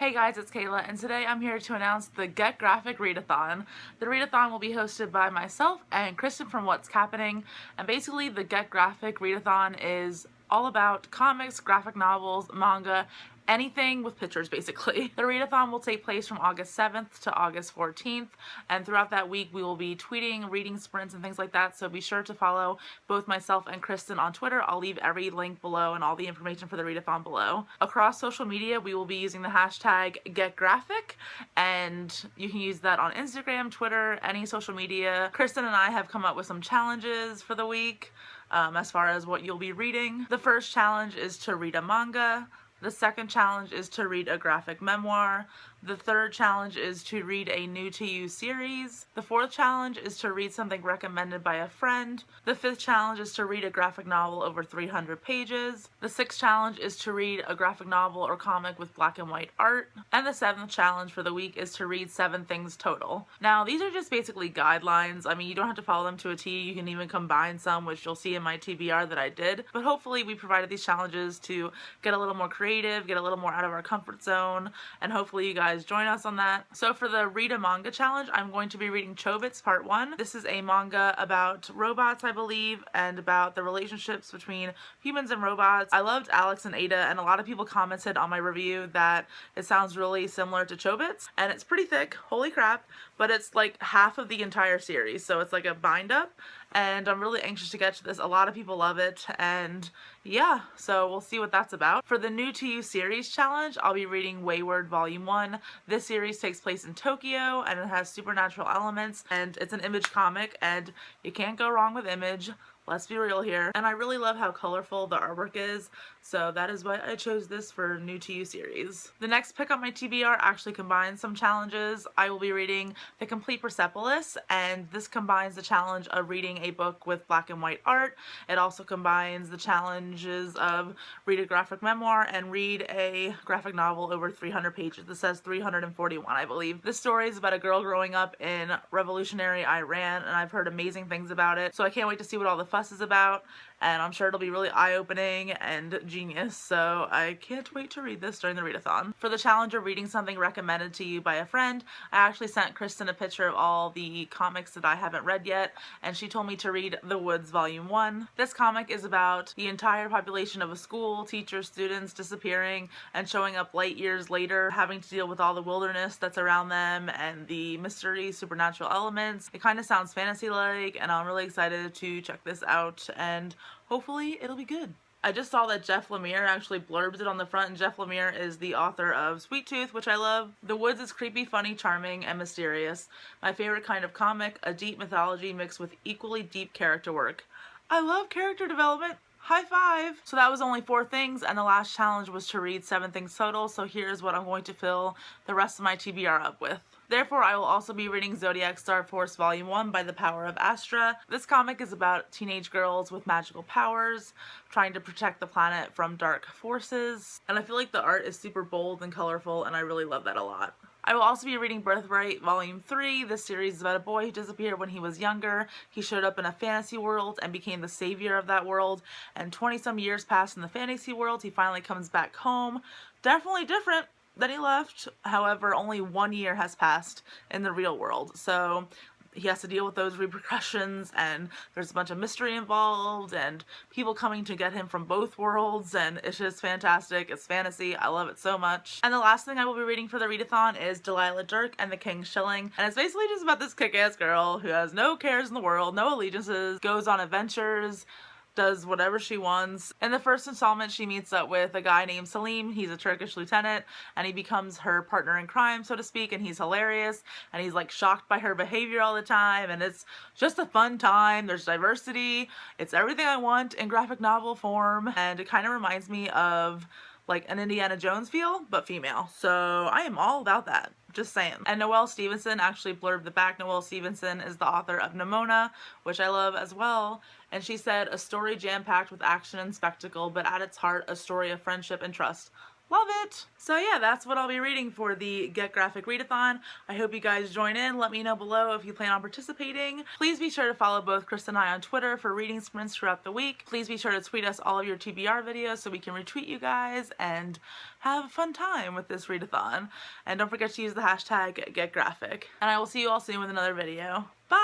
Hey guys, it's Kayla, and today I'm here to announce the Get Graphic Readathon. The Readathon will be hosted by myself and Kristin from WhatsKappening, and basically the Get Graphic Readathon is all about comics, graphic novels, manga, anything with pictures basically. The Readathon will take place from August 7th to August 14th, and throughout that week we will be tweeting, reading sprints, and things like that, so be sure to follow both myself and Kristin on Twitter. I'll leave every link below and all the information for the Readathon below. Across social media we will be using the hashtag GetGraphic, and you can use that on Instagram, Twitter, any social media. Kristin and I have come up with some challenges for the week as far as what you'll be reading. The first challenge is to read a manga. The second challenge is to read a graphic memoir. The third challenge is to read a new to you series. The fourth challenge is to read something recommended by a friend. The fifth challenge is to read a graphic novel over 300 pages. The sixth challenge is to read a graphic novel or comic with black and white art. And the seventh challenge for the week is to read 7 things total. Now, these are just basically guidelines. I mean, you don't have to follow them to a T. You can even combine some, which you'll see in my TBR that I did. But hopefully we provided these challenges to get a little more creative, get a little more out of our comfort zone, and hopefully you guys join us on that. So for the Read a Manga Challenge, I'm going to be reading Chobits Part 1. This is a manga about robots, I believe, and about the relationships between humans and robots. I loved Alex and Ada, and a lot of people commented on my review that it sounds really similar to Chobits, and it's pretty thick, holy crap, but it's like half of the entire series, so it's like a bind up, and I'm really anxious to get to this. A lot of people love it, and yeah, so we'll see what that's about. For the New to You series challenge, I'll be reading Wayward Volume 1. This series takes place in Tokyo, and it has supernatural elements, and it's an Image comic, and you can't go wrong with Image. Let's be real here. And I really love how colorful the artwork is, so that is why I chose this for New to You series. The next pick on my TBR actually combines some challenges. I will be reading The Complete Persepolis, and this combines the challenge of reading a book with black and white art. It also combines the challenges of read a graphic memoir and read a graphic novel over 300 pages. This says 341, I believe. This story is about a girl growing up in revolutionary Iran, and I've heard amazing things about it, so I can't wait to see what all the fuss is about, and I'm sure it'll be really eye-opening and genius, so I can't wait to read this during the readathon. For the challenge of reading something recommended to you by a friend, I actually sent Kristin a picture of all the comics that I haven't read yet, and she told me to read The Woods Volume 1. This comic is about the entire population of a school, teachers, students disappearing and showing up light years later, having to deal with all the wilderness that's around them and the mystery, supernatural elements. It kind of sounds fantasy-like, and I'm really excited to check this out, and hopefully it'll be good. I just saw that Jeff Lemire actually blurbs it on the front, and Jeff Lemire is the author of Sweet Tooth, which I love. The Woods is creepy, funny, charming, and mysterious. My favorite kind of comic, a deep mythology mixed with equally deep character work. I love character development. High five! So that was only 4 things, and the last challenge was to read 7 things total, so here's what I'm going to fill the rest of my TBR up with. Therefore, I will also be reading Zodiac Star Force Volume 1 by The Power of Astra. This comic is about teenage girls with magical powers trying to protect the planet from dark forces, and I feel like the art is super bold and colorful, and I really love that a lot. I will also be reading Birthright Volume 3. This series is about a boy who disappeared when he was younger. He showed up in a fantasy world and became the savior of that world, and 20-some years passed in the fantasy world. He finally comes back home. Definitely different than he left. However, only 1 year has passed in the real world, so he has to deal with those repercussions, and there's a bunch of mystery involved and people coming to get him from both worlds, and it's just fantastic. It's fantasy. I love it so much. And the last thing I will be reading for the readathon is Delilah Dirk and the King's Shilling, and it's basically just about this kick-ass girl who has no cares in the world, no allegiances, goes on adventures, does whatever she wants. In the first installment, she meets up with a guy named Salim. He's a Turkish lieutenant, and he becomes her partner in crime, so to speak, and he's hilarious, and he's like shocked by her behavior all the time, and it's just a fun time. There's diversity. It's everything I want in graphic novel form, and it kind of reminds me of like an Indiana Jones feel, but female. So I am all about that. Just saying. And Noelle Stevenson actually blurbed the back. Noelle Stevenson is the author of Nimona, which I love as well. And she said, a story jam-packed with action and spectacle, but at its heart, a story of friendship and trust. Love it! So yeah, that's what I'll be reading for the Get Graphic Readathon. I hope you guys join in. Let me know below if you plan on participating. Please be sure to follow both Kristen and I on Twitter for reading sprints throughout the week. Please be sure to tweet us all of your TBR videos so we can retweet you guys and have a fun time with this readathon. And don't forget to use the hashtag GetGraphic. And I will see you all soon with another video. Bye!